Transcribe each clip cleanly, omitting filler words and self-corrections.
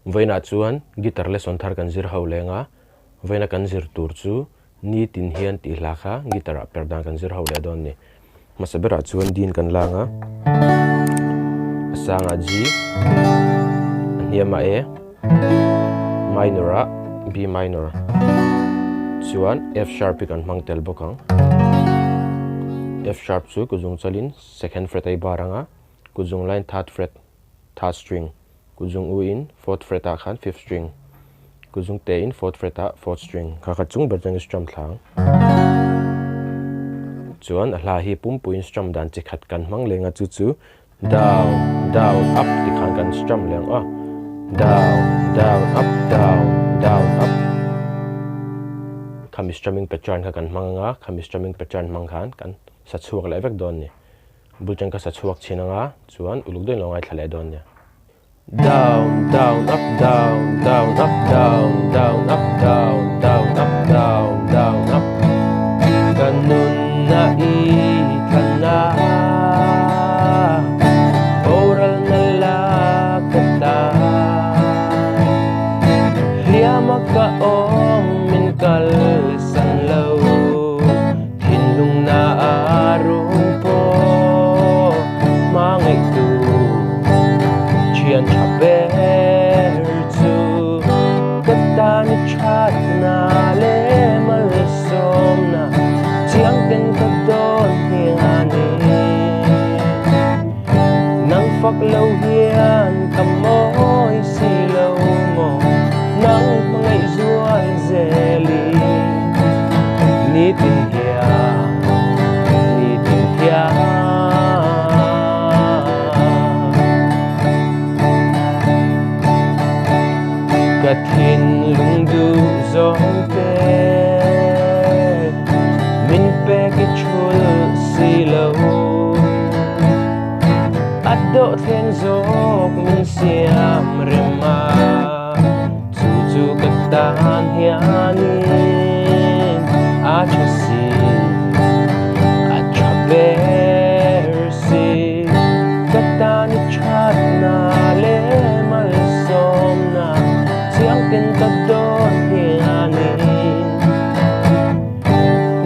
Voina chuan guitar le son thar kan zir ho lenga voina kan zir tur chu Nitin hian ti hlakha guitar Perhdan kan zir ho le don ni masabera chuan din kan langa asanga G Hliama A minor a B minor chuan F sharp kan hmangtel bokang F sharp chu kuzung chalin second fret ai baranga kuzung line third fret third string kuzung u in fourth fret a khan fifth string kuzung te in fourth fret a fourth string kha chung berjang strum thlang chuan a hla hi pumpuin strum dan chi khat kan hmang lenga chu chu down down up ti khan kan strum leng a down down up down down up khami strumming pattern kha kan hmanga khami strumming pattern hmang khan kan sa chuak lai vek don ni bulchang ka sa chuak chinanga chuan uluk doi longai thlale don ni down down up down down up down down up down down up down down up kanun na I thana oral na la kata Hliama ka om min kalsan lo hinlung na arong po Hmangaihtu chian chaber tu kata ni chat na le mal som na chiang ten ka don hiani nang phak lo hian kamoi si lo mo nang mangai zuai zeli Nitin hian Kathin lung du zawk te min pe ki chul si lo at dawh thleng zawk min siam rema chu chu katan hianin a chasi a chaber si katan chat na le mal som na chiang ten ka don hiani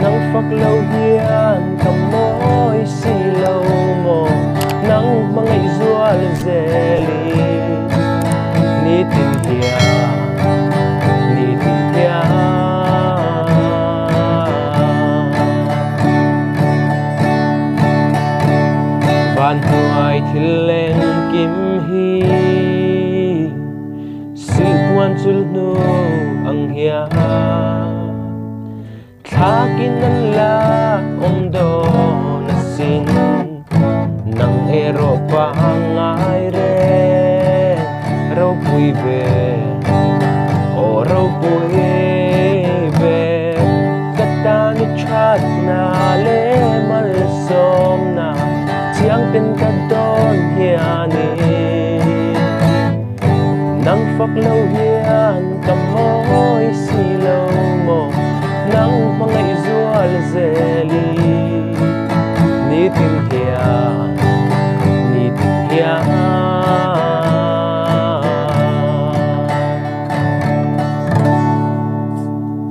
nang phak lo hian kamoi si lo mo nang mangai zual zeli Nitin hian ban huai thleng kim hi Silpuan sulnu ang hiya Thakin ang la omdo na sin Nang ero pa ngay rin hlawkpui be O hlawkpui be Kata ni chat na le mal som na chiang ten ka don hiani nang phak lo hian kamoi si lo mo nang mangai zual zeli